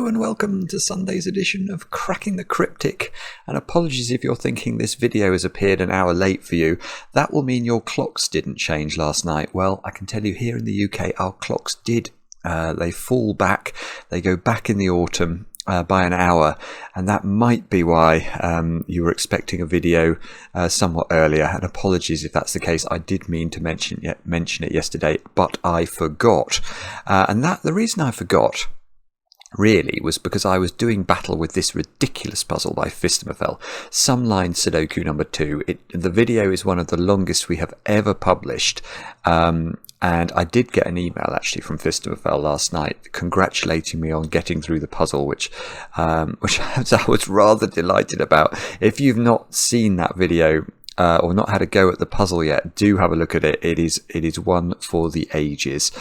and welcome to Sunday's edition of Cracking the Cryptic. And apologies if you're thinking this video has appeared an hour late for you. That will mean your clocks didn't change last night. Well, I can tell you here in the UK, our clocks did. They fall back. They go back in the autumn by an hour, and that might be why you were expecting a video somewhat earlier. And apologies if that's the case. I did mean to mention it yesterday, but I forgot. And the reason I forgot really was because I was doing battle with this ridiculous puzzle by Fistamafel, Some Line Sudoku number 2. The video is one of the longest we have ever published, and I did get an email actually from Fistamafel last night congratulating me on getting through the puzzle, which I was rather delighted about. If you've not seen that video or not had a go at the puzzle yet, do have a look at it. It is one for the ages.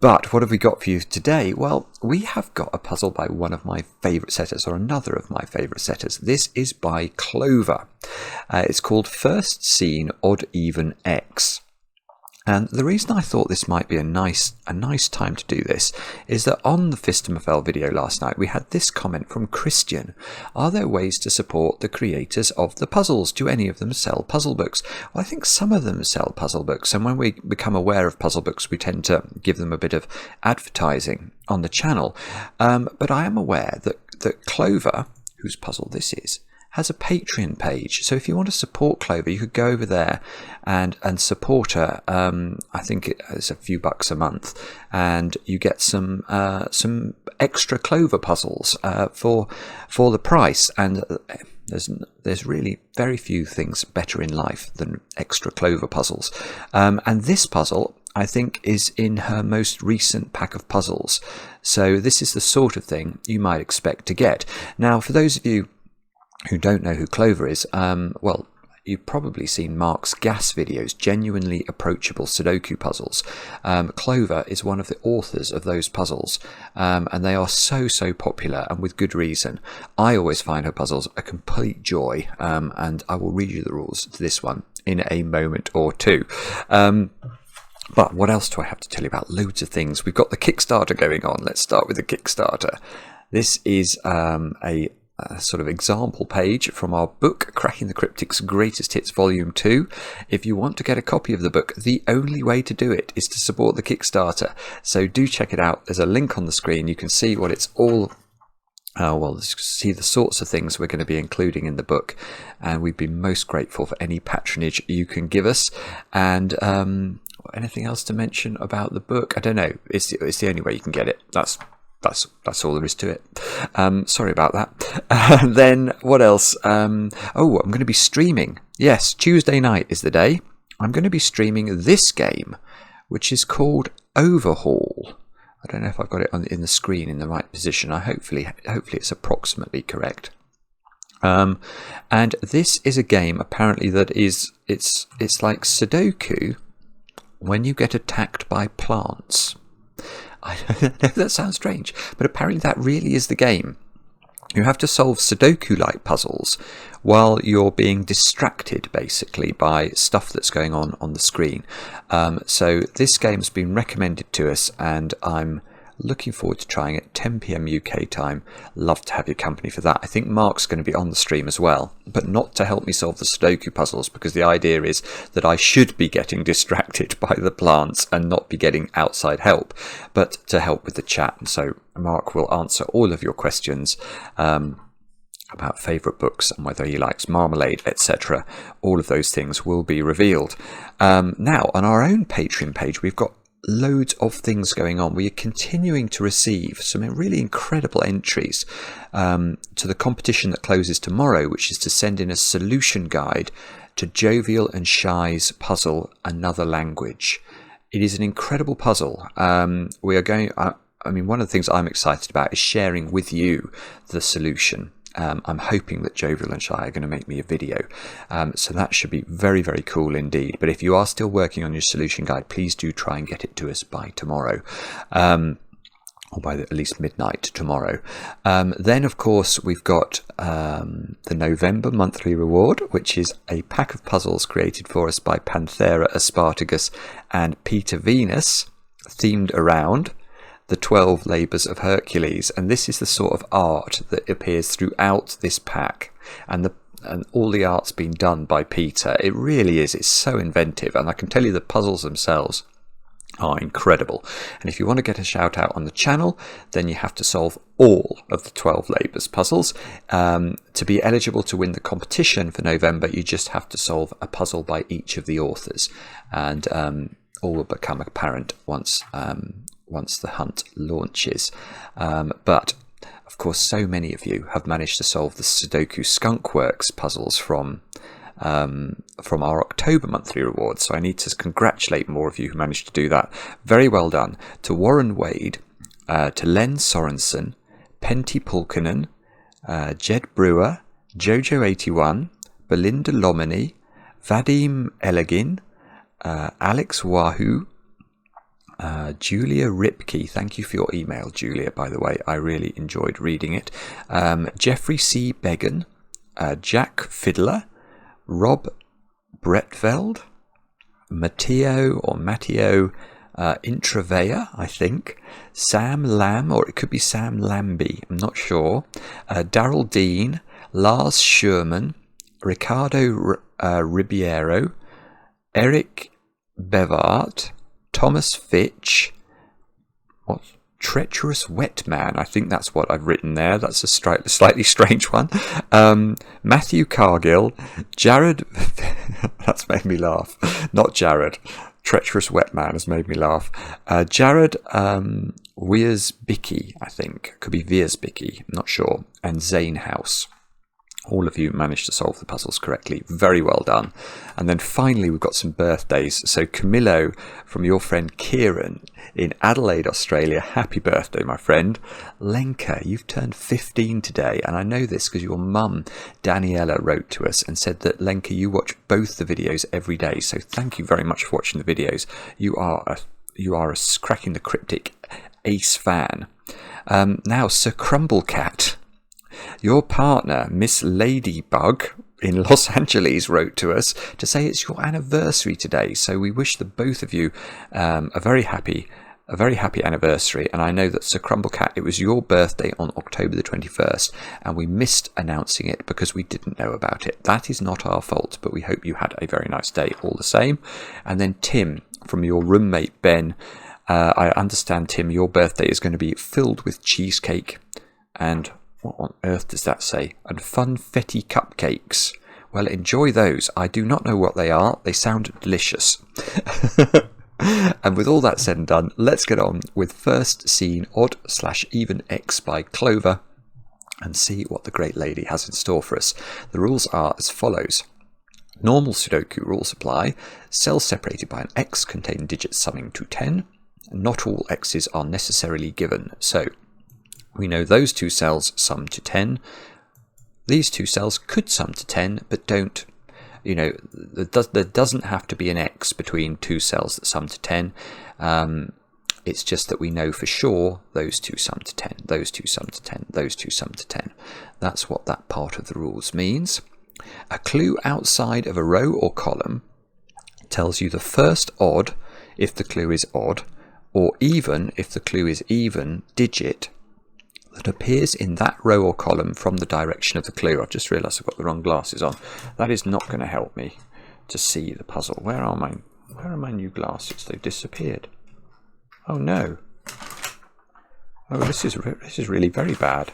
But what have we got for you today? Well, we have got a puzzle by one of my favourite setters, or another of my favourite setters. This is by Clover. It's called First Scene Odd Even X. And the reason I thought this might be a nice time to do this is that on the Fistamafel video last night, we had this comment from Christian. Are there ways to support the creators of the puzzles? Do any of them sell puzzle books? Well, I think some of them sell puzzle books. And when we become aware of puzzle books, we tend to give them a bit of advertising on the channel. But I am aware that Clover, whose puzzle this is, has a Patreon page. So if you want to support Clover, you could go over there and support her. I think it's a few bucks a month, and you get some extra Clover puzzles for the price. And there's really very few things better in life than extra Clover puzzles. And this puzzle, I think, is in her most recent pack of puzzles. So this is the sort of thing you might expect to get. Now, for those of you who don't know who Clover is, well, you've probably seen Mark's gas videos, genuinely approachable Sudoku puzzles. Clover is one of the authors of those puzzles, and they are so popular, and with good reason. I always find her puzzles a complete joy, and I will read you the rules to this one in a moment or two. But what else do I have to tell you about? Loads of things. We've got the Kickstarter going on. Let's start with the Kickstarter. This is a sort of example page from our book, Cracking the Cryptic's Greatest Hits Volume 2. If you want to get a copy of the book, the only way to do it is to support the Kickstarter. So do check it out. There's a link on the screen. You can see what it's all see the sorts of things we're going to be including in the book, and we'd be most grateful for any patronage you can give us. And anything else to mention about the book? I don't know. It's the only way you can get it. That's all there is to it. Sorry about that. Then what else? I'm going to be streaming. Yes, Tuesday night is the day. I'm going to be streaming this game, which is called Overhaul. I don't know if I've got it in the screen in the right position. Hopefully it's approximately correct. And this is a game apparently that it's like Sudoku when you get attacked by plants. I know that sounds strange, but apparently that really is the game. You have to solve Sudoku-like puzzles while you're being distracted, basically, by stuff that's going on the screen. So this game's been recommended to us, and I'm looking forward to trying it. 10 PM UK time. Love to have your company for that. I think Mark's going to be on the stream as well, but not to help me solve the Sudoku puzzles, because the idea is that I should be getting distracted by the plants and not be getting outside help, but to help with the chat. So Mark will answer all of your questions about favourite books and whether he likes marmalade, etc. All of those things will be revealed. Now, on our own Patreon page, we've got loads of things going on. We are continuing to receive some really incredible entries to the competition that closes tomorrow, which is to send in a solution guide to Jovial and Shye's puzzle Another Language. It is an incredible puzzle. We are going, one of the things I'm excited about is sharing with you the solution. I'm hoping that Jovial and Shye are going to make me a video, so that should be very very cool indeed. But if you are still working on your solution guide, please do try and get it to us by tomorrow, or by at least midnight tomorrow. Then of course we've got the November monthly reward, which is a pack of puzzles created for us by Panthera Aspartagus and Peter Venus, themed around the 12 Labours of Hercules, and this is the sort of art that appears throughout this pack, and all the art's been done by Peter. It really is. It's so inventive, and I can tell you the puzzles themselves are incredible. And if you want to get a shout out on the channel, then you have to solve all of the 12 Labours puzzles. To be eligible to win the competition for November, you just have to solve a puzzle by each of the authors, and all will become apparent once the hunt launches. But of course, so many of you have managed to solve the Sudoku Skunkworks puzzles from our October monthly rewards, so I need to congratulate more of you who managed to do that. Very well done to Warren Wade, to Len Sorensen, Pentti Pulkkinen, Jed Brewer, Jojo81, Belinda Lomini, Vadim Elegin, Alex Wahoo, Julia Ripke. Thank you for your email, Julia, by the way. I really enjoyed reading it. Jeffrey C. Began, Jack Fiddler, Rob Bretveld, Matteo Intravea, I think, Sam Lamb, or it could be Sam Lambie, I'm not sure, Daryl Dean, Lars Sherman, Ricardo Ribeiro, Eric Bevart, Thomas Fitch, what's Treacherous Wet Man, I think that's what I've written there. That's a slightly strange one. Matthew Cargill, Jared, that's made me laugh. Not Jared. Treacherous Wet Man has made me laugh. Jared Wiersbicki, I think. Could be Wiersbicki, I'm not sure. And Zane House. All of you managed to solve the puzzles correctly. Very well done. And then finally, we've got some birthdays. So Camillo, from your friend Kieran in Adelaide, Australia. Happy birthday, my friend. Lenka, you've turned 15 today. And I know this because your mum, Daniela, wrote to us and said that, Lenka, you watch both the videos every day. So thank you very much for watching the videos. You are a Cracking the Cryptic ace fan. Now, Sir Crumblecat. Your partner, Miss Ladybug in Los Angeles, wrote to us to say it's your anniversary today. So we wish the both of you a very happy anniversary. And I know that Sir Crumblecat, it was your birthday on October the 21st, and we missed announcing it because we didn't know about it. That is not our fault, but we hope you had a very nice day all the same. And then Tim, from your roommate Ben, I understand, Tim, your birthday is going to be filled with cheesecake and... what on earth does that say? And funfetti cupcakes. Well, enjoy those. I do not know what they are. They sound delicious. And with all that said and done, let's get on with first scene odd/even X by Clover and see what the great lady has in store for us. The rules are as follows. Normal Sudoku rules apply. Cells separated by an X contain digits summing to 10. Not all X's are necessarily given. So, we know those two cells sum to 10. These two cells could sum to 10, but don't, there doesn't have to be an X between two cells that sum to 10. It's just that we know for sure those two sum to 10, those two sum to 10, those two sum to 10. That's what that part of the rules means. A clue outside of a row or column tells you the first odd if the clue is odd, or even if the clue is even, digit that appears in that row or column from the direction of the clue. I've just realised I've got the wrong glasses on. That is not going to help me to see the puzzle. Where are my new glasses? They've disappeared. Oh no. Oh, this is really very bad.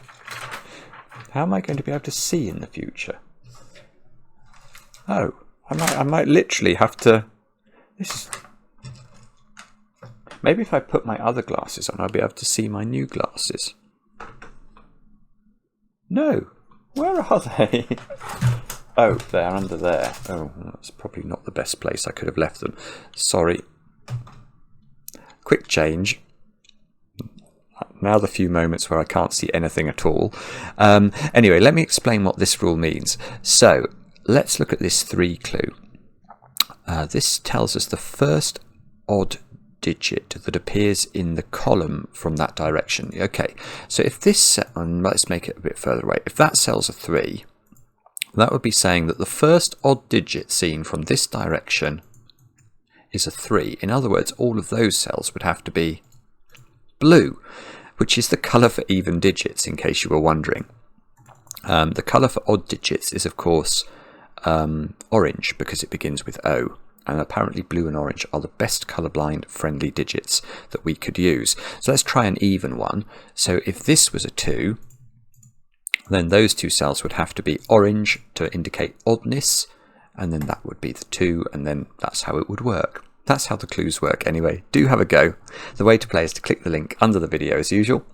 How am I going to be able to see in the future? Oh, I might literally have to. Maybe if I put my other glasses on, I'll be able to see my new glasses. No, where are they? Oh, they're under there. Oh, that's probably not the best place I could have left them. Sorry. Quick change. Now the few moments where I can't see anything at all. Anyway, let me explain what this rule means. So, let's look at this 3 clue. This tells us the first odd digit that appears in the column from that direction. Okay, so if this, let's make it a bit further away. If that cell's a 3, that would be saying that the first odd digit seen from this direction is a 3. In other words, all of those cells would have to be blue, which is the colour for even digits, in case you were wondering. The colour for odd digits is, of course, orange, because it begins with O. And apparently blue and orange are the best colourblind friendly digits that we could use. So let's try an even one. So if this was a 2, then those two cells would have to be orange to indicate oddness, and then that would be the 2, and then that's how it would work. That's how the clues work anyway. Do have a go. The way to play is to click the link under the video as usual.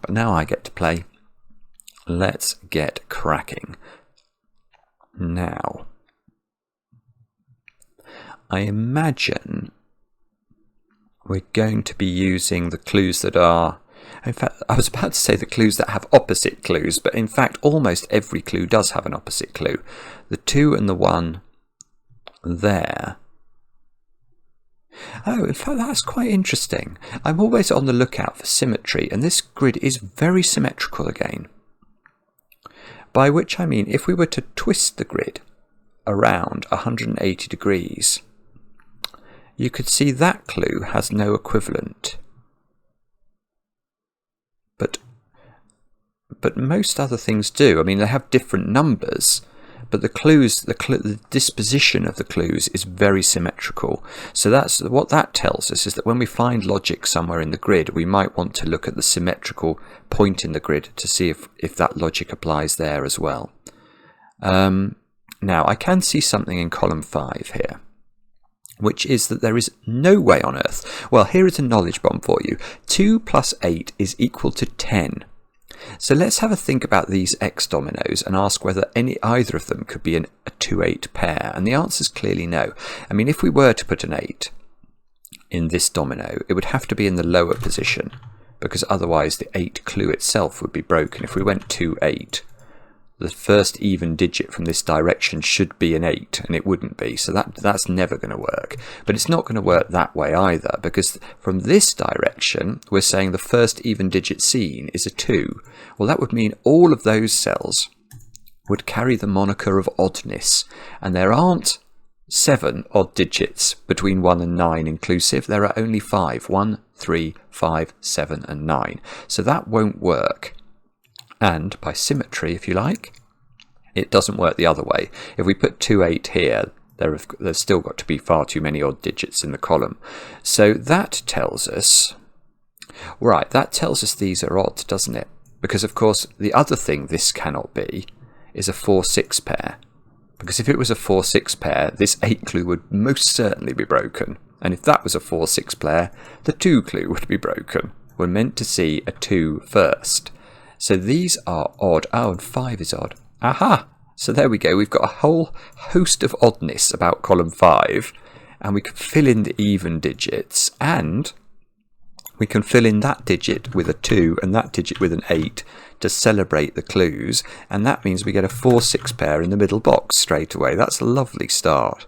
But now I get to play. Let's get cracking. Now, I imagine we're going to be using the clues that are... In fact, I was about to say the clues that have opposite clues, but in fact almost every clue does have an opposite clue. The 2 and the 1 there. Oh, in fact that's quite interesting. I'm always on the lookout for symmetry, and this grid is very symmetrical again. By which I mean if we were to twist the grid around 180 degrees, you could see that clue has no equivalent. But most other things do. I mean, they have different numbers, but the clues, the disposition of the clues is very symmetrical. So that's what that tells us, is that when we find logic somewhere in the grid, we might want to look at the symmetrical point in the grid to see if that logic applies there as well. Now, I can see something in column 5 here, which is that there is no way on earth. Well, here is a knowledge bomb for you. 2 plus 8 is equal to 10. So let's have a think about these X dominoes and ask whether either of them could be a 2-8 pair. And the answer is clearly no. I mean, if we were to put an 8 in this domino, it would have to be in the lower position, because otherwise the 8 clue itself would be broken. If we went 2-8, the first even digit from this direction should be an 8, and it wouldn't be. So that's never going to work. But it's not going to work that way either, because from this direction, we're saying the first even digit seen is a 2. Well, that would mean all of those cells would carry the moniker of oddness. And there aren't 7 odd digits between 1 and 9 inclusive. There are only 5. 1, 3, 5, 7, and 9. So that won't work. And by symmetry, if you like, it doesn't work the other way. If we put 2-8 here, there's still got to be far too many odd digits in the column. So that tells us, right, that tells us these are odd, doesn't it? Because, of course, the other thing this cannot be is a 4-6 pair. Because if it was a 4-6 pair, this 8 clue would most certainly be broken. And if that was a 4-6 pair, the 2 clue would be broken. We're meant to see a 2 first. So these are odd. Oh, and 5 is odd. Aha! So there we go. We've got a whole host of oddness about column 5. And we can fill in the even digits. And we can fill in that digit with a 2 and that digit with an 8 to celebrate the clues. And that means we get a 4-6 pair in the middle box straight away. That's a lovely start.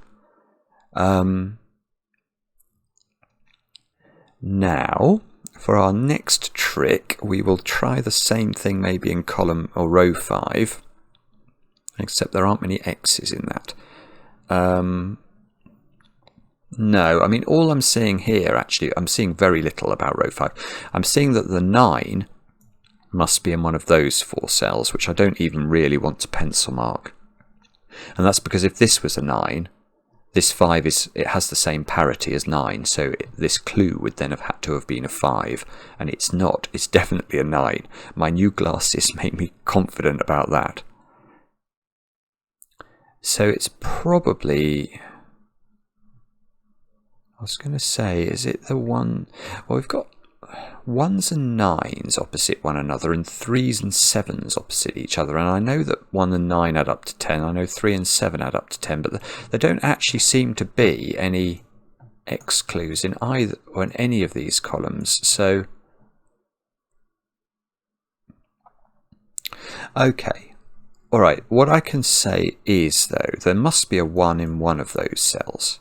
Now, for our next trick, we will try the same thing maybe in column or row 5, except there aren't many X's in that. No, I mean, all I'm seeing here, actually, I'm seeing very little about row 5. I'm seeing that the 9 must be in one of those 4 cells, which I don't even really want to pencil mark. And that's because if this was a 9, this 5 it has the same parity as 9, so this clue would then have had to have been a 5, and it's not. It's definitely a 9. My new glasses make me confident about that. So it's probably... I was going to say, is it the one... Well, we've got 1s and 9s opposite one another, and 3s and 7s opposite each other. And I know that 1 and 9 add up to 10. I know 3 and 7 add up to 10, but there don't actually seem to be any X clues in either or in any of these columns. So, okay. All right. What I can say is, though, there must be a 1 in one of those cells.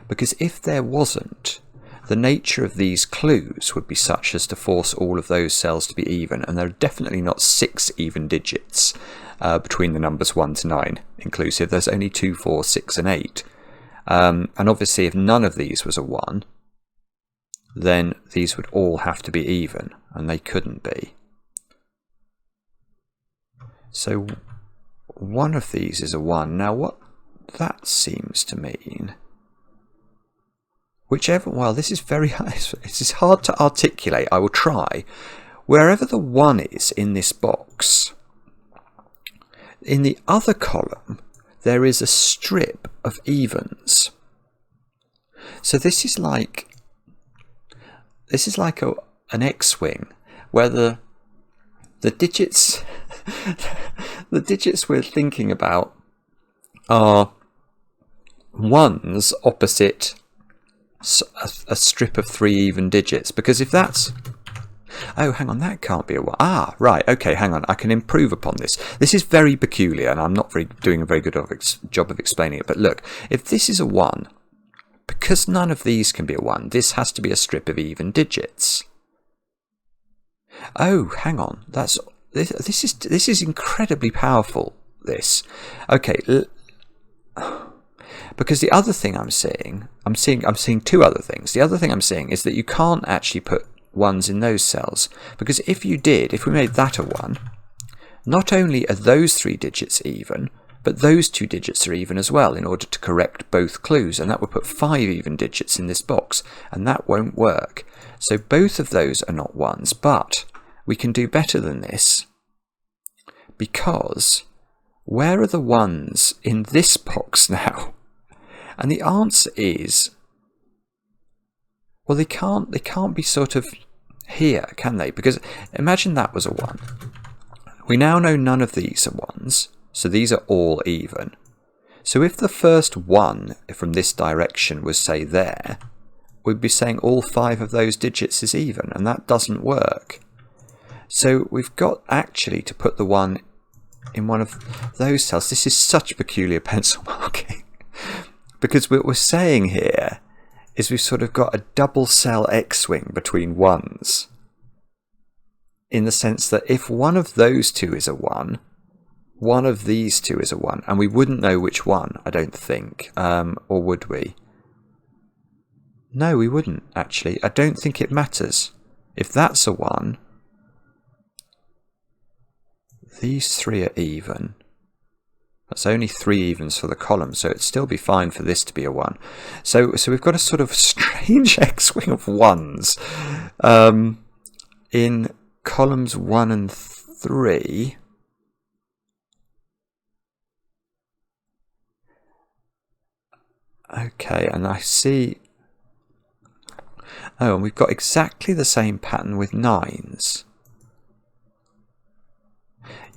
Because if there wasn't, the nature of these clues would be such as to force all of those cells to be even, and there are definitely not 6 even digits between the numbers 1 to 9 inclusive. There's only 2, 4, 6 and 8. And obviously if none of these was a 1, then these would all have to be even, and they couldn't be. So one of these is a 1. Now what that seems to mean, whichever, well, this is this is hard to articulate. I will try. Wherever the 1 is in this box, in the other column there is a strip of evens. So this is like an X-wing where the digits the digits we're thinking about are 1s opposite a strip of 3 even digits, because if that's, oh, hang on, that can't be a 1. Ah, right, okay, hang on, I can improve upon this. This is very peculiar, and I'm not doing a very good job of explaining it, but look, if this is a 1, because none of these can be a 1, this has to be a strip of even digits. Oh, hang on, this is incredibly powerful, this. Okay, because the other thing I'm seeing 2 other things. The other thing I'm seeing is that you can't actually put 1s in those cells, because if we made that a 1, not only are those 3 digits even, but those 2 digits are even as well in order to correct both clues, and that would put 5 even digits in this box, and that won't work. So both of those are not 1s, but we can do better than this, because where are the 1s in this box now? And the answer is, well, they can't be sort of here, can they? Because imagine that was a 1. We now know none of these are 1s, so these are all even. So if the first 1 from this direction was, say, there, we'd be saying all 5 of those digits is even, and that doesn't work. So we've got actually to put the 1 in one of those cells. This is such peculiar pencil marking. Because what we're saying here is we've sort of got a double cell X-wing between 1s, in the sense that if one of those 2 is a 1, one of these 2 is a 1, and we wouldn't know which one, I don't think, or would we? No, we wouldn't, actually. I don't think it matters. If that's a 1, these 3 are even. That's only 3 evens for the column, so it'd still be fine for this to be a 1. So we've got a sort of strange X-wing of 1s in columns 1 and 3. Okay, and I see... Oh, and we've got exactly the same pattern with 9s.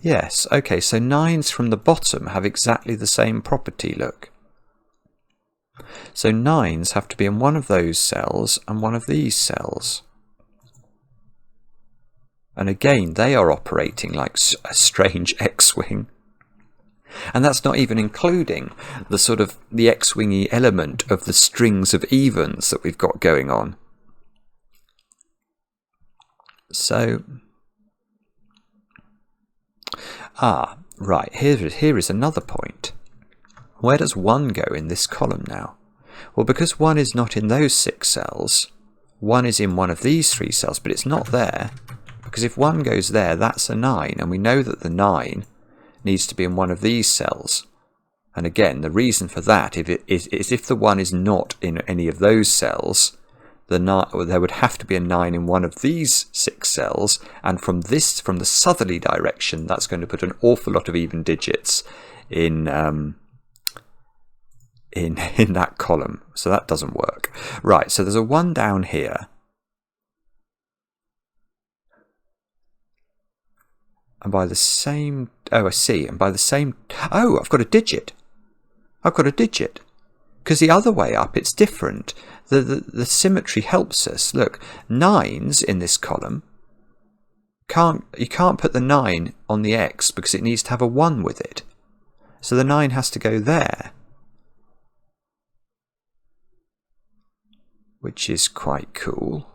Yes, okay, so 9s from the bottom have exactly the same property, look. So 9s have to be in one of those cells and one of these cells. And again, they are operating like a strange X-wing. And that's not even including the sort of the X-wingy element of the strings of evens that we've got going on. So... Ah, right, here is another point. Where does 1 go in this column now? Well, because 1 is not in those 6 cells, 1 is in one of these 3 cells, but it's not there. Because if 1 goes there, that's a 9, and we know that the 9 needs to be in one of these cells. And again, the reason for that is if the 1 is not in any of those cells, there would have to be a 9 in one of these 6 cells, and from the southerly direction, that's going to put an awful lot of even digits in that column. So that doesn't work. Right, so there's a 1 down here. And by the same... Oh, I see. And by the same... Oh, I've got a digit. I've got a digit. Because the other way up, it's different. The symmetry helps us. Look, 9s in this column, you can't put the 9 on the X because it needs to have a 1 with it. So the 9 has to go there. Which is quite cool.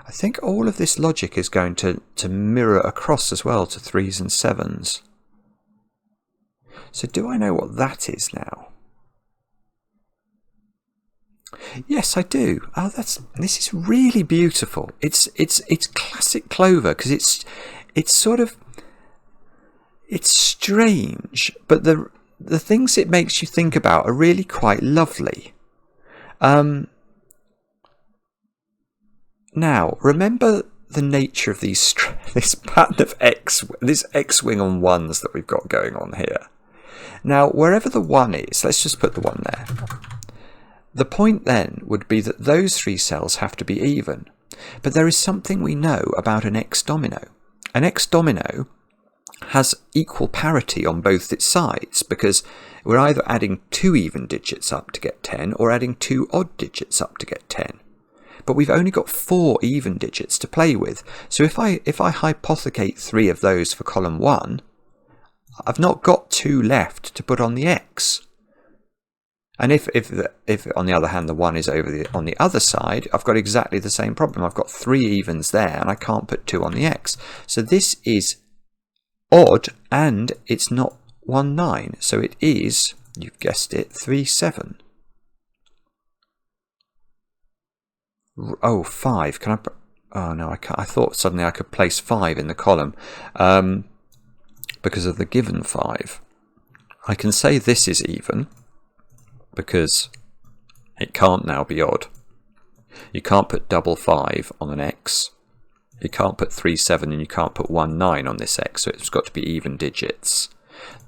I think all of this logic is going to mirror across as well to 3s and 7s. So do I know what that is now? Yes, I do. Oh, this is really beautiful. It's classic Clover because it's sort of, it's strange, but the things it makes you think about are really quite lovely. Now, remember the nature of this pattern of this X-wing on ones that we've got going on here. Now, wherever the 1 is, let's just put the 1 there. The point then would be that those 3 cells have to be even. But there is something we know about an X domino. An X domino has equal parity on both its sides because we're either adding 2 even digits up to get 10 or adding 2 odd digits up to get 10. But we've only got 4 even digits to play with. So if I hypothecate 3 of those for column 1, I've not got 2 left to put on the X. And if on the other hand the 1 is over on the other side, I've got exactly the same problem. I've got 3 evens there and I can't put 2 on the X. So this is odd and it's not 1 9. So it is, you've guessed it, 3 7. Oh, 5. Can I? Oh no, I can't. I thought suddenly I could place 5 in the column because of the given 5. I can say this is even because it can't now be odd. You can't put double 5 on an X. You can't put 3 7 and you can't put 1 9 on this X. So it's got to be even digits.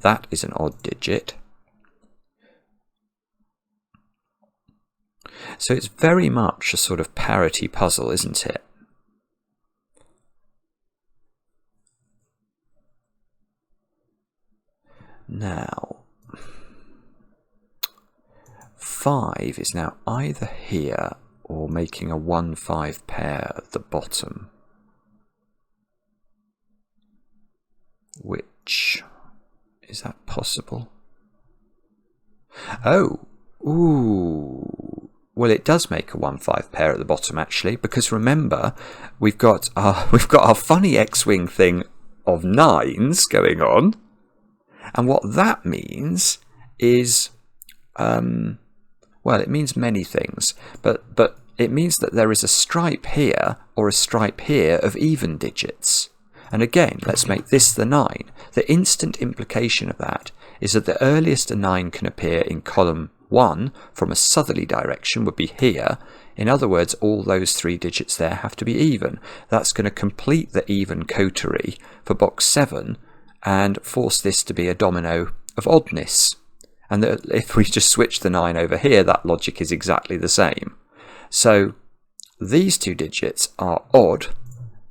That is an odd digit. So it's very much a sort of parity puzzle, isn't it? Now, 5 is now either here or making a 1-5 pair at the bottom. Which, is that possible? Oh, ooh. Well, it does make a 1-5 pair at the bottom actually, because remember we've got our funny X-wing thing of 9s going on, and what that means is, well, it means many things, but it means that there is a stripe here or a stripe here of even digits. And again, let's make this the 9. The instant implication of that is that the earliest a 9 can appear in column 1 from a southerly direction would be here. In other words, all those 3 digits there have to be even. That's going to complete the even coterie for box 7 and force this to be a domino of oddness. And if we just switch the 9 over here, that logic is exactly the same. So these 2 digits are odd,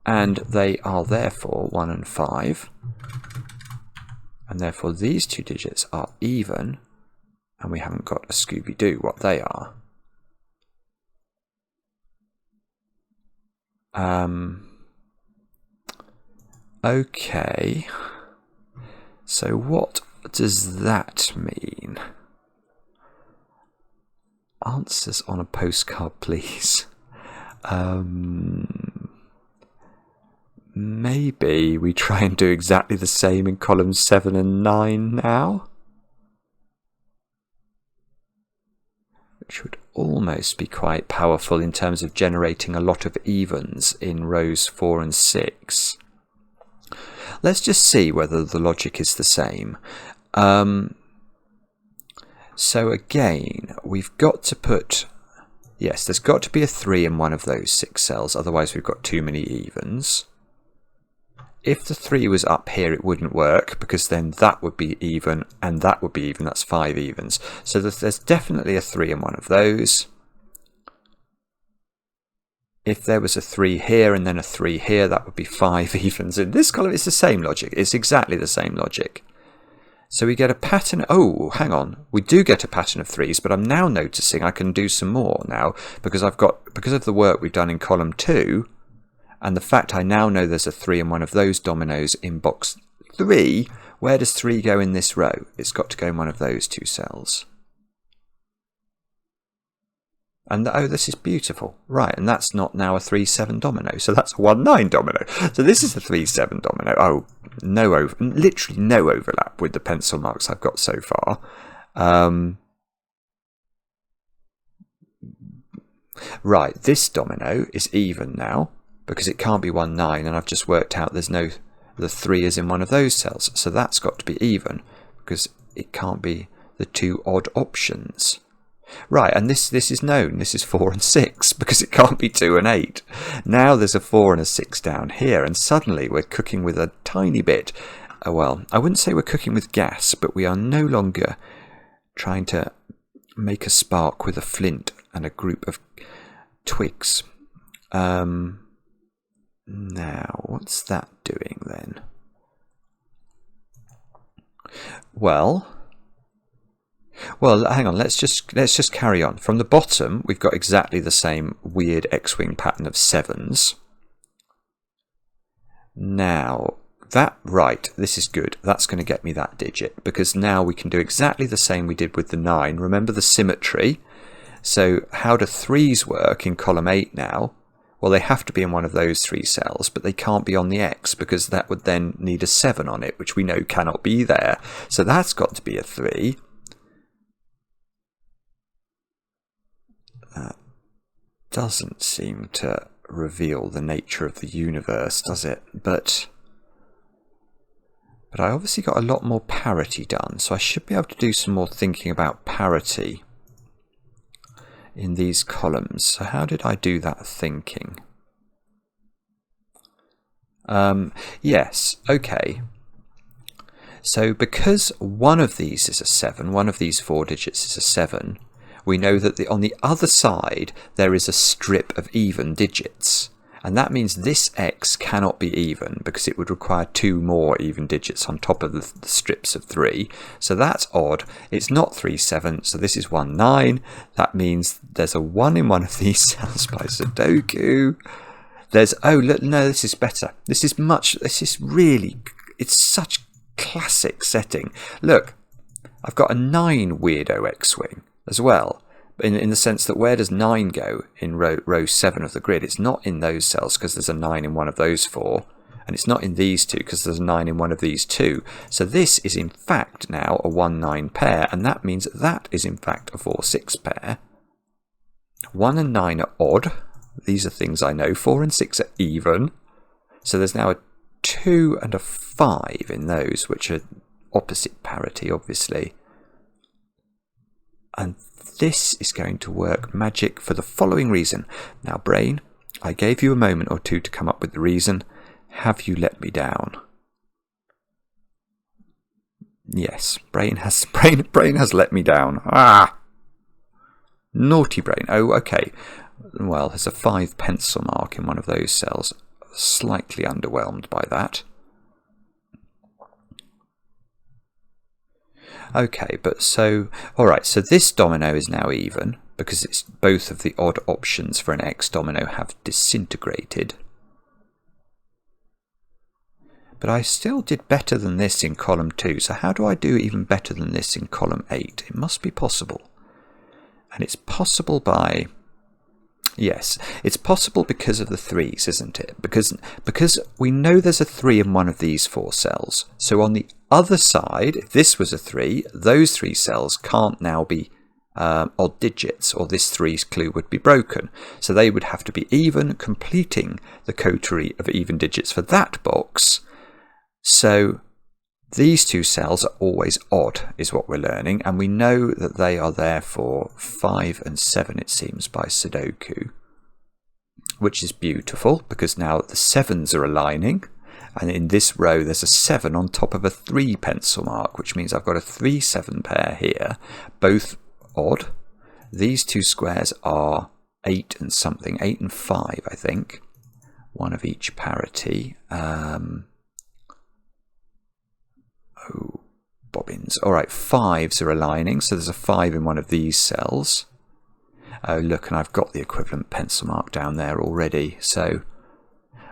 and they are therefore 1 and 5. And therefore these 2 digits are even, and we haven't got a Scooby-Doo what they are. Okay, so what does that mean? Answers on a postcard, please. Maybe we try and do exactly the same in columns 7 and 9 now, which would almost be quite powerful in terms of generating a lot of evens in rows 4 and 6. Let's just see whether the logic is the same. So again, we've got to put, yes, there's got to be a 3 in one of those 6 cells, otherwise we've got too many evens. If the 3 was up here, it wouldn't work, because then that would be even, and that would be even. That's 5 evens. So there's definitely a 3 in one of those. If there was a 3 here and then a 3 here, that would be 5 evens. In this column, it's the same logic. It's exactly the same logic. So we get a pattern. Oh, hang on. We do get a pattern of 3s, but I'm now noticing I can do some more now because because of the work we've done in column 2. And the fact I now know there's a 3 in one of those dominoes in box 3, where does 3 go in this row? It's got to go in one of those 2 cells. And oh, this is beautiful. Right, and that's not now a 3-7 domino, so that's a 1-9 domino. So this is a 3-7 domino. Oh, literally no overlap with the pencil marks I've got so far. Right, this domino is even now because it can't be 1, 9, and I've just worked out the 3 is in one of those cells, so that's got to be even because it can't be the 2 odd options. Right, and this is known. This is 4 and 6 because it can't be 2 and 8. Now there's a 4 and a 6 down here, and suddenly we're cooking with a tiny bit. Well, I wouldn't say we're cooking with gas, but we are no longer trying to make a spark with a flint and a group of twigs. Now, what's that doing then? Well, hang on. Let's just carry on. From the bottom, we've got exactly the same weird X-wing pattern of 7s. Now, this is good. That's going to get me that digit because now we can do exactly the same we did with the 9. Remember the symmetry? So how do 3s work in column 8 now? Well, they have to be in one of those 3 cells, but they can't be on the X because that would then need a 7 on it, which we know cannot be there. So that's got to be a 3. That doesn't seem to reveal the nature of the universe, does it? But I obviously got a lot more parity done, so I should be able to do some more thinking about parity in these columns. So how did I do that thinking? Yes, okay. So because one of these is a 7, one of these 4 digits is a 7, we know that on the other side there is a strip of even digits. And that means this X cannot be even because it would require 2 more even digits on top of the strips of 3. So that's odd. It's not 3, 7, so this is 1, 9. That means there's a 1 in one of these cells by sudoku. There's, oh, look, no, this is better. This is really, it's such classic setting. Look, I've got a 9 weirdo X-wing as well. In the sense that where does 9 go in row 7 of the grid? It's not in those cells because there's a 9 in one of those 4. And it's not in these 2 because there's a 9 in one of these 2. So this is in fact now a 1-9 pair. And that means that is in fact a 4-6 pair. 1 and 9 are odd. These are things I know. 4 and 6 are even. So there's now a 2 and a 5 in those, which are opposite parity, obviously. And this is going to work magic for the following reason. Now, brain, I gave you a moment or 2 to come up with the reason. Have you let me down? Yes, brain has let me down. Ah! Naughty brain. Oh, okay. Well, there's a 5 pencil mark in one of those cells. Slightly underwhelmed by that. Okay, but so, alright, so this domino is now even, because it's both of the odd options for an X domino have disintegrated. But I still did better than this in column 2, so how do I do even better than this in column 8? It must be possible. And it's possible by... Yes, it's possible because of the 3s, isn't it? Because we know there's a 3 in one of these 4 cells. So on the other side, if this was a 3, those 3 cells can't now be odd digits, or this 3's clue would be broken. So they would have to be even, completing the coterie of even digits for that box. So these 2 cells are always odd, is what we're learning, and we know that they are therefore 5 and 7, it seems, by sudoku, which is beautiful, because now the 7s are aligning, and in this row there's a 7 on top of a 3 pencil mark, which means I've got a 3-7 pair here, both odd. These 2 squares are 8 and something, 8 and 5, I think, one of each parity. Oh, bobbins. Alright, 5s are aligning, so there's a 5 in one of these cells. Oh, look, and I've got the equivalent pencil mark down there already. So,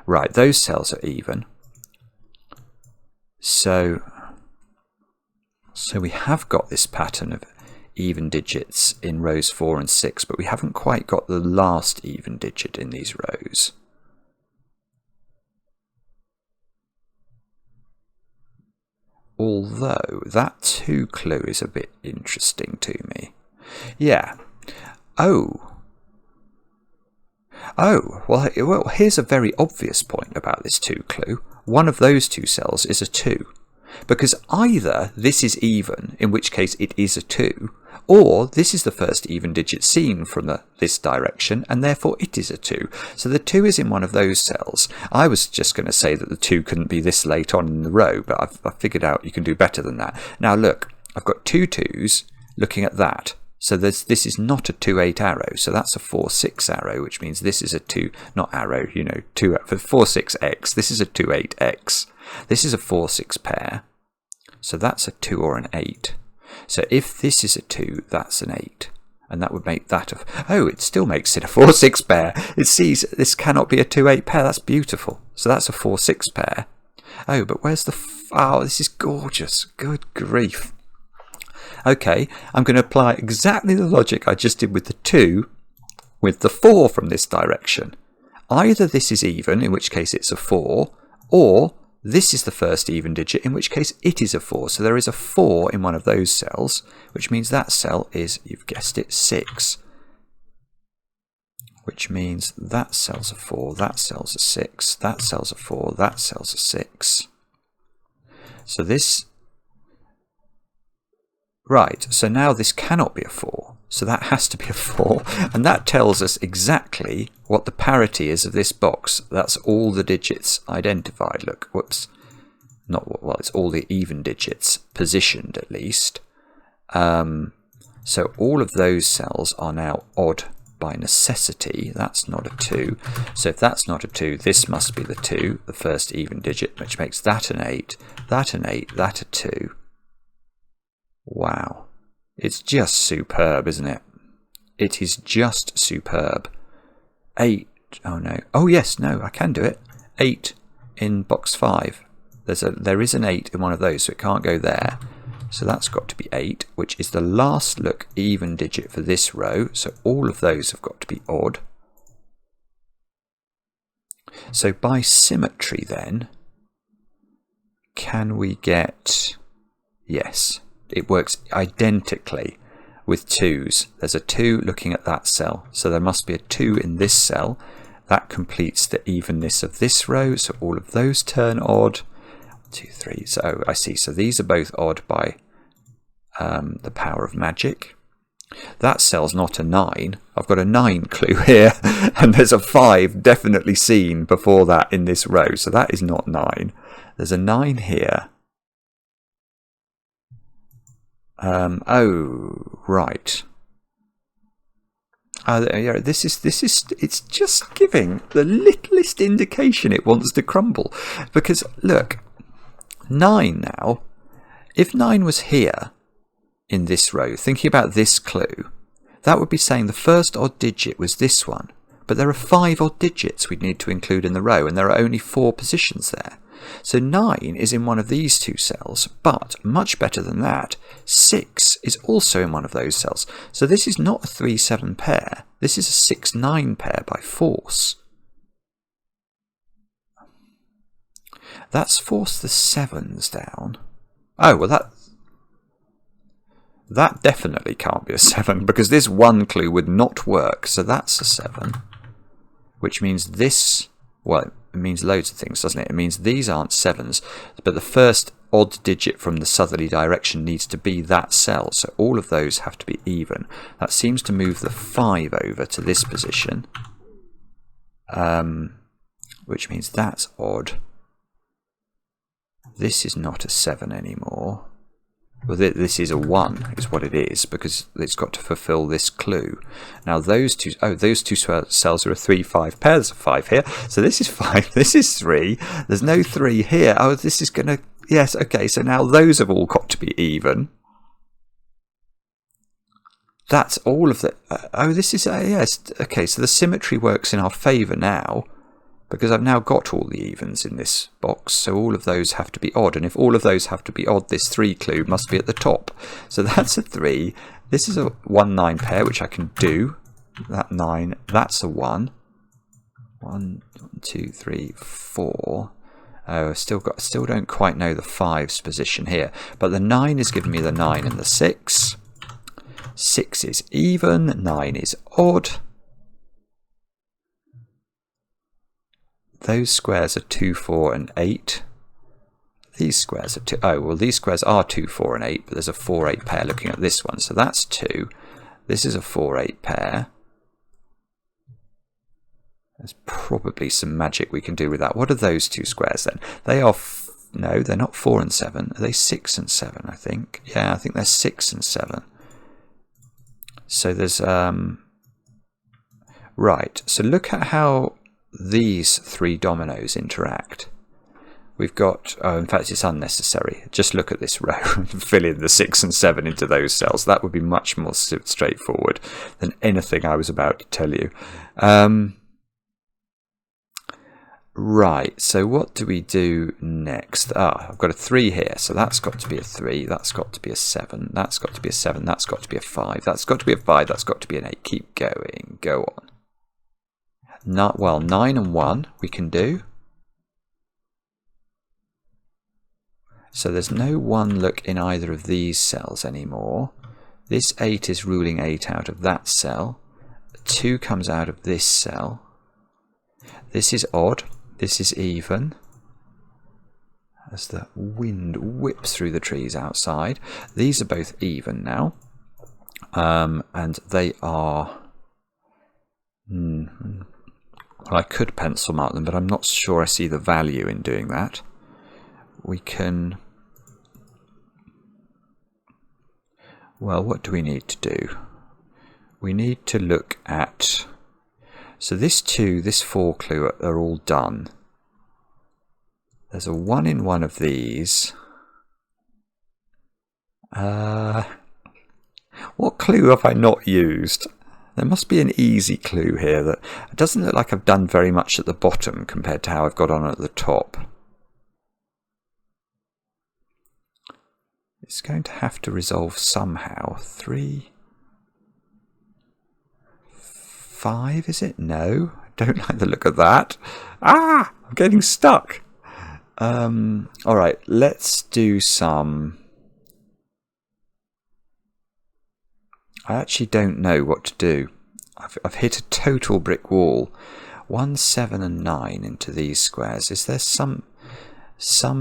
right, those cells are even. So we have got this pattern of even digits in rows 4 and 6, but we haven't quite got the last even digit in these rows. Although that 2 clue is a bit interesting to me. Yeah. Oh. Oh, well, here's a very obvious point about this 2 clue. One of those 2 cells is a 2. Because either this is even, in which case it is a 2, or this is the first even digit seen from this direction, and therefore it is a 2. So the 2 is in one of those cells. I was just going to say that the 2 couldn't be this late on in the row, but I've figured out you can do better than that. Now look, I've got 2 2s looking at that. So this is not a 2-8 arrow, so that's a 4-6 arrow, which means this is a 2, not arrow, 4-6x. This is a 2-8x. This is a 4-6 pair, so that's a 2 or an 8. So if this is a 2, that's an 8, and that would make that a... Oh, it still makes it a 4-6 pair. It sees this cannot be a 2-8 pair. That's beautiful. So that's a 4-6 pair. Oh, but where's the... Oh, this is gorgeous. Good grief. Okay, I'm going to apply exactly the logic I just did with the 2 with the 4 from this direction. Either this is even, in which case it's a 4, or this is the first even digit, in which case it is a 4. So there is a 4 in one of those cells, which means that cell is, you've guessed it, 6. Which means that cell's a 4, that cell's a 6, that cell's a 4, that cell's a 6. So this... Right, so now this cannot be a 4, so that has to be a 4, and that tells us exactly what the parity is of this box. That's all the digits identified. Look, whoops, it's all the even digits positioned at least. So all of those cells are now odd by necessity. That's not a 2, so if that's not a 2, this must be the 2, the first even digit, which makes that an 8, that an 8, that a 2. Wow, it's just superb, isn't it? It is just superb. 8, oh no, oh yes, no, I can do it. 8 in box 5. There is an 8 in one of those, so it can't go there. So that's got to be 8, which is the last even digit for this row. So all of those have got to be odd. So by symmetry then, can we get... Yes. It works identically with 2s. There's a 2 looking at that cell, so there must be a 2 in this cell. That completes the evenness of this row, so all of those turn odd. 2, 3, so I see. So these are both odd by the power of magic. That cell's not a 9. I've got a 9 clue here, and there's a 5 definitely seen before that in this row, so that is not 9. There's a 9 here. Oh, right. This is it's just giving the littlest indication it wants to crumble. Because look, 9 now, if 9 was here in this row, thinking about this clue, that would be saying the first odd digit was this one. But there are 5 odd digits we'd need to include in the row, and there are only 4 positions there. So 9 is in one of these 2 cells, but much better than that, 6 is also in one of those cells. So this is not a 3-7 pair, this is a 6-9 pair by force. That's forced the 7s down. Oh, well that definitely can't be a 7, because this one clue would not work, so that's a 7. Which means this, well, it means loads of things, doesn't it? It means these aren't 7s, but the first odd digit from the southerly direction needs to be that cell, so all of those have to be even. That seems to move the 5 over to this position, which means that's odd. This is not a 7 anymore. Well, this is a 1, is what it is, because it's got to fulfill this clue. Now those two cells are a 3-5 pair. There's a 5 here, so this is 5. This is 3. There's no 3 here. Oh, this is gonna... Yes, okay. So now those have all got to be even. That's all of the... oh, this is... yes. Okay, so the symmetry works in our favour now, because I've now got all the evens in this box, so all of those have to be odd. And if all of those have to be odd, this 3 clue must be at the top. So that's a 3. This is a 1-9 pair, which I can do. That 9, that's a 1. 1, 2, 3, 4. Oh, I still don't quite know the 5's position here. But the 9 is giving me the 9 and the 6. 6 is even, 9 is odd. those squares are 2, 4 and 8. These squares are 2. Oh, well, these squares are 2, 4 and 8, but there's a 4, 8 pair looking at this one. So that's 2. This is a 4, 8 pair. There's probably some magic we can do with that. What are those two squares then? They are... no, they're not 4 and 7. Are they 6 and 7, I think? Yeah, I think they're 6 and 7. So there's... right, so look at how these 3 dominoes interact. We've got... oh, in fact, it's unnecessary. Just look at this row and fill in the 6 and 7 into those cells. That would be much more straightforward than anything I was about to tell you. Right, so what do we do next? Ah, I've got a 3 here, so that's got to be a 3, that's got to be a 7, that's got to be a 7, that's got to be a 5, that's got to be a 5, that's got to be an 8. Keep going, go on. Not, well, 9 and 1 we can do. So there's no 1 look in either of these cells anymore. This 8 is ruling 8 out of that cell. 2 comes out of this cell. This is odd. This is even, as the wind whips through the trees outside. These are both even now, and they are... well, I could pencil mark them, but I'm not sure I see the value in doing that. We can... well, what do we need to do? We need to look at... so this 2, this 4 clue are all done. There's a 1 in one of these. What clue have I not used? There must be an easy clue here that it doesn't look like I've done very much at the bottom compared to how I've got on at the top. It's going to have to resolve somehow. 3... 5, is it? No, I don't like the look of that. Ah, I'm getting stuck. All right, let's do some... I actually don't know what to do. I've hit a total brick wall. 1, 7 and 9 into these squares. Is there some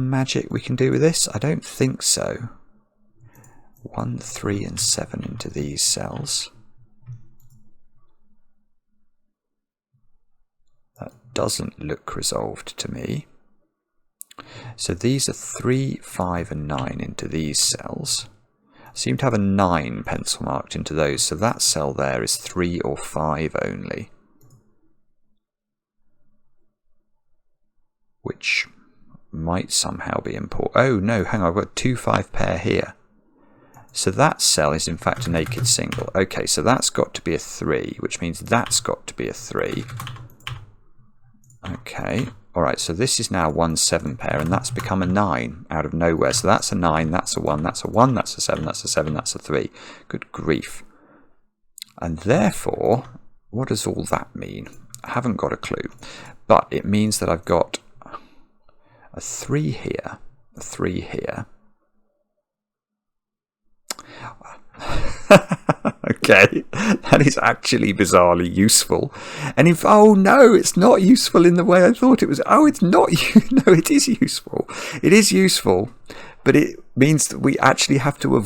magic we can do with this? I don't think so. 1, 3 and 7 into these cells. Doesn't look resolved to me. So these are 3, 5 and 9 into these cells. I seem to have a 9 pencil marked into those, so that cell there is 3 or 5 only. Which might somehow be important. Oh no, hang on, I've got 2, 5 pair here. So that cell is in fact a naked single. Okay, so that's got to be a 3, which means that's got to be a 3. Okay, alright, so this is now 1, 7 pair, and that's become a 9 out of nowhere. So that's a 9, that's a 1, that's a 1, that's a 7, that's a 7, that's a 3. Good grief. And therefore, what does all that mean? I haven't got a clue. But it means that I've got a 3 here, a 3 here. Okay, that is actually bizarrely useful. And if, oh no, it's not useful in the way I thought it was. Oh, it's not, no, it is useful. It is useful, but it means that we actually have to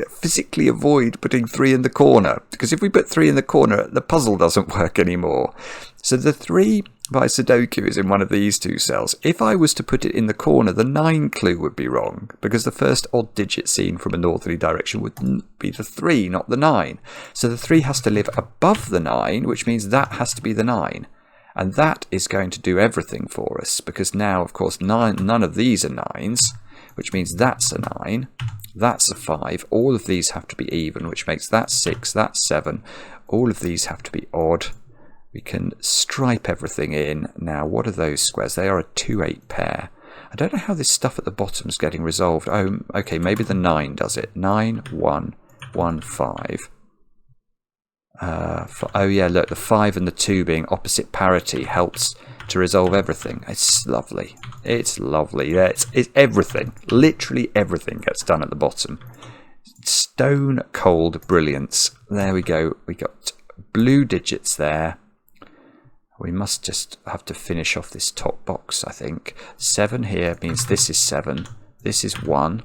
physically avoid putting 3 in the corner. Because if we put 3 in the corner, the puzzle doesn't work anymore. So the 3 by sudoku is in one of these 2 cells. If I was to put it in the corner, the 9 clue would be wrong, because the first odd digit seen from a northerly direction would be the 3, not the 9. So the 3 has to live above the 9, which means that has to be the 9. And that is going to do everything for us, because now, of course, none of these are 9s, which means that's a 9, that's a 5. All of these have to be even, which makes that 6, that's 7. All of these have to be odd. We can stripe everything in. Now, what are those squares? They are a 2, 8 pair. I don't know how this stuff at the bottom is getting resolved. Oh, okay, maybe the 9 does it. 9, 1, 1, 5. Oh yeah, look, the 5 and the 2 being opposite parity helps to resolve everything. It's lovely. It's lovely. Yeah, it's everything. Literally everything gets done at the bottom. Stone cold brilliance. There we go. We got blue digits there. We must just have to finish off this top box, I think. 7 here means this is 7. This is 1.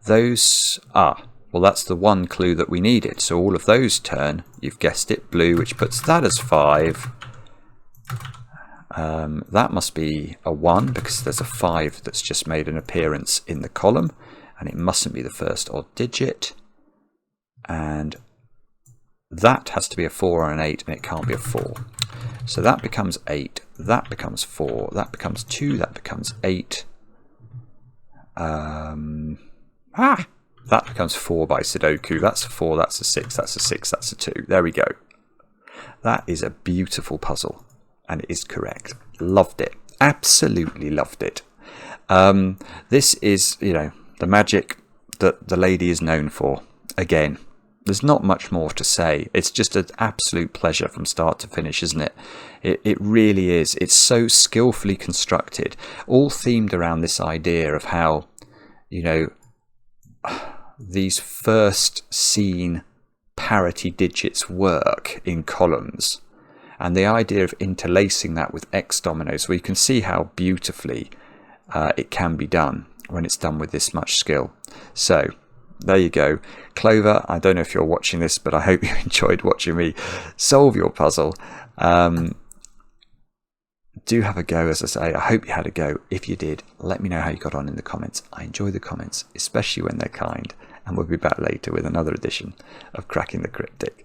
Those... well, that's the one clue that we needed. So all of those turn, you've guessed it, blue, which puts that as 5. That must be a 1 because there's a 5 that's just made an appearance in the column. And it mustn't be the first odd digit. And that has to be a 4 or an 8, and it can't be a 4. So that becomes 8, that becomes 4, that becomes 2, that becomes 8. That becomes 4 by sudoku. That's a 4, that's a 6, that's a 6, that's a 2. There we go. That is a beautiful puzzle, and it is correct. Loved it. Absolutely loved it. This is, you know, the magic that the lady is known for. Again, there's not much more to say. It's just an absolute pleasure from start to finish, isn't it? It really is. It's so skillfully constructed, all themed around this idea of how, you know, these first seen parity digits work in columns, and the idea of interlacing that with X dominoes, where you can see how beautifully it can be done when it's done with this much skill. So there you go. Clover, I don't know if you're watching this, but I hope you enjoyed watching me solve your puzzle. Do have a go, as I say. I hope you had a go. If you did, let me know how you got on in the comments. I enjoy the comments, especially when they're kind. And we'll be back later with another edition of Cracking the Cryptic.